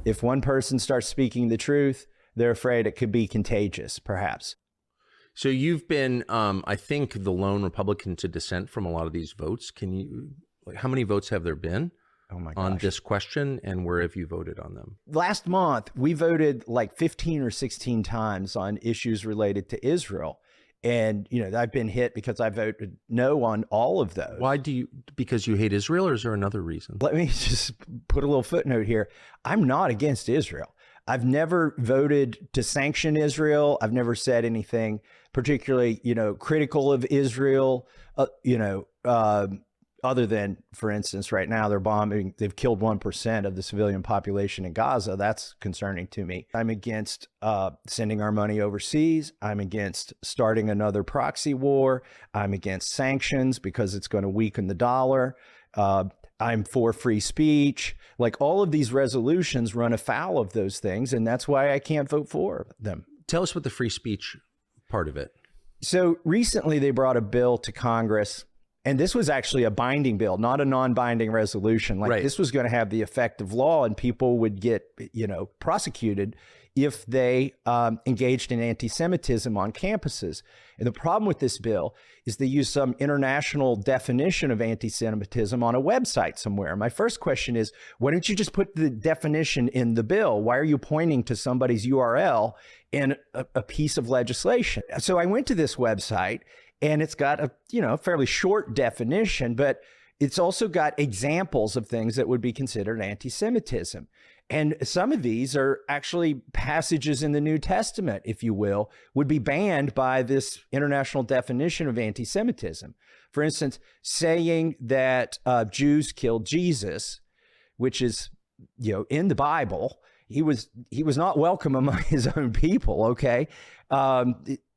If one person starts speaking the truth, they're afraid it could be contagious, perhaps. So you've been, I think, the lone Republican to dissent from a lot of these votes. How many votes have there been on this question, and where have you voted on them? Last month, we voted like 15 or 16 times on issues related to Israel. And, I've been hit because I voted no on all of those. Why because you hate Israel, or is there another reason? Let me just put a little footnote here. I'm not against Israel. I've never voted to sanction Israel. I've never said anything particularly, critical of Israel, other than, for instance, right now they're bombing. They've killed 1% of the civilian population in Gaza. That's concerning to me. I'm against sending our money overseas. I'm against starting another proxy war. I'm against sanctions because it's going to weaken the dollar. I'm for free speech. Like, all of these resolutions run afoul of those things, and that's why I can't vote for them. Tell us what the free speech part of it. So recently they brought a bill to Congress, and this was actually a binding bill, not a non-binding resolution. This was going to have the effect of law, and people would get, prosecuted if they engaged in anti-Semitism on campuses. And the problem with this bill is they use some international definition of anti-Semitism on a website somewhere. My first question is, why don't you just put the definition in the bill? Why are you pointing to somebody's URL in a piece of legislation? So I went to this website, and it's got a fairly short definition, but it's also got examples of things that would be considered anti-Semitism. And some of these are actually passages in the New Testament, if you will, would be banned by this international definition of anti-Semitism. For instance, saying that Jews killed Jesus, which is, in the Bible, he was not welcome among his own people, okay?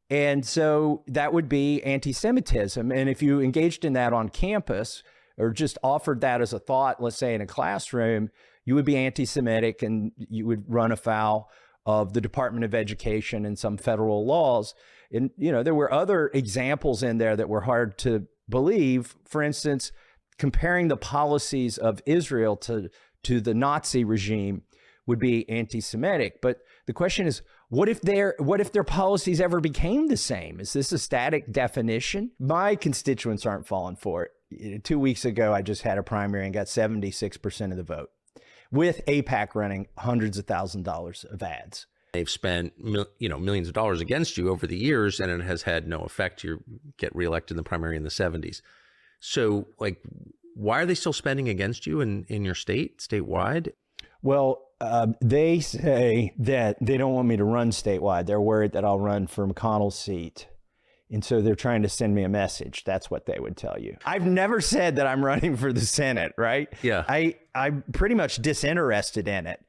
And so that would be anti-Semitism. And if you engaged in that on campus or just offered that as a thought, let's say in a classroom, you would be anti-Semitic, and you would run afoul of the Department of Education and some federal laws. And, there were other examples in there that were hard to believe. For instance, comparing the policies of Israel to the Nazi regime would be anti-Semitic. But the question is, what if their policies ever became the same? Is this a static definition? My constituents aren't falling for it. 2 weeks ago, I just had a primary and got 76% of the vote, with AIPAC running hundreds of thousands of dollars of ads. They've spent millions of dollars against you over the years, and it has had no effect. You get reelected in the primary in the 70s. So, why are they still spending against you in your statewide? Well, they say that they don't want me to run statewide. They're worried that I'll run for McConnell's seat. And so they're trying to send me a message. That's what they would tell you. I've never said that I'm running for the Senate, right? Yeah. I'm pretty much disinterested in it,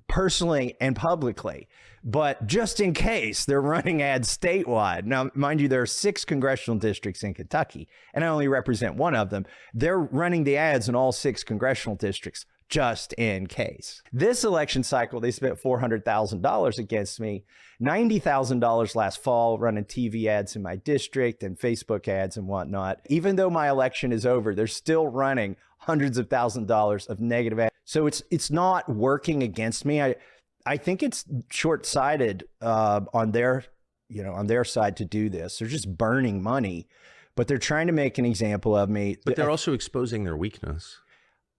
personally and publicly. But just in case, they're running ads statewide. Now, mind you, there are 6 congressional districts in Kentucky, and I only represent one of them. They're running the ads in all 6 congressional districts, just in case. This election cycle, they spent $400,000 against me, $90,000 last fall running TV ads in my district and Facebook ads and whatnot. Even though my election is over, they're still running hundreds of thousands of dollars of negative ads. So it's not working against me. I think it's short-sighted on their side to do this. They're just burning money, but they're trying to make an example of me. But they're also exposing their weakness.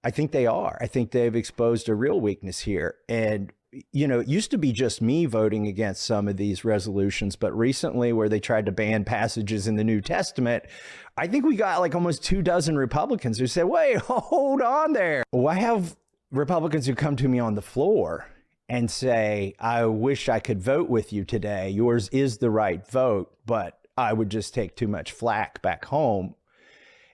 I think they are. I think they've exposed a real weakness here. And, it used to be just me voting against some of these resolutions, but recently where they tried to ban passages in the New Testament, I think we got almost 24 Republicans who said, wait, hold on there. Well, I have Republicans who come to me on the floor and say, I wish I could vote with you today. Yours is the right vote, but I would just take too much flack back home.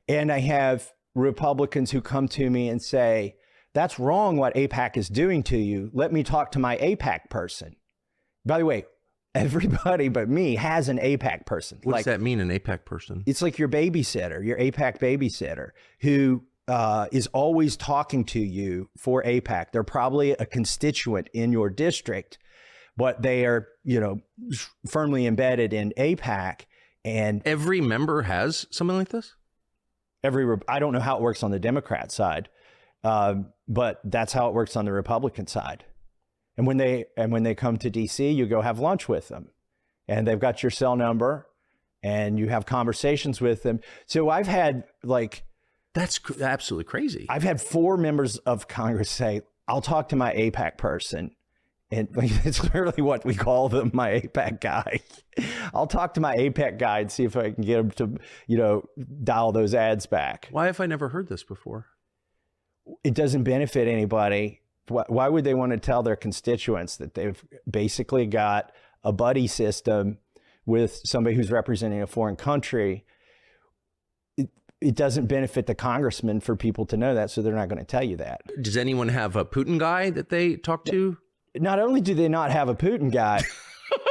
And I have Republicans who come to me and say, that's wrong what AIPAC is doing to you. Let me talk to my AIPAC person. By the way, everybody but me has an AIPAC person. What does that mean, an AIPAC person? It's like your babysitter, your AIPAC babysitter, who is always talking to you for AIPAC. They're probably a constituent in your district, but they are, firmly embedded in AIPAC. And every member has something like this? I don't know how it works on the Democrat side, but that's how it works on the Republican side. And when they come to DC, you go have lunch with them, and they've got your cell number, and you have conversations with them. So I've had that's absolutely crazy. I've had 4 members of Congress say, "I'll talk to my AIPAC person." And it's literally what we call them, my AIPAC guy. I'll talk to my AIPAC guy and see if I can get him to, dial those ads back. Why have I never heard this before? It doesn't benefit anybody. Why would they want to tell their constituents that they've basically got a buddy system with somebody who's representing a foreign country? It doesn't benefit the congressman for people to know that, so they're not going to tell you that. Does anyone have a Putin guy that they talk to? Not only do they not have a Putin guy,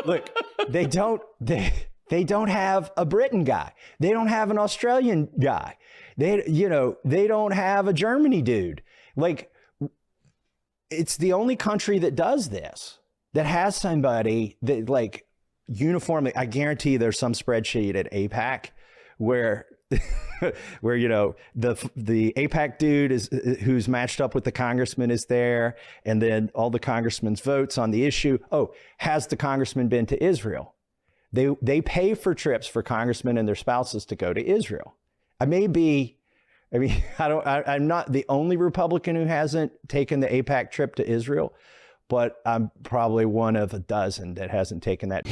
look, they don't have a Britain guy. They don't have an Australian guy. They don't have a Germany dude. It's the only country that does this, that has somebody that uniformly, I guarantee there's some spreadsheet at AIPAC where the AIPAC dude who's matched up with the congressman is there, and then all the congressman's votes on the issue. Oh, has the congressman been to Israel? They pay for trips for congressmen and their spouses to go to Israel. I'm not the only Republican who hasn't taken the AIPAC trip to Israel, but I'm probably one of a dozen that hasn't taken that.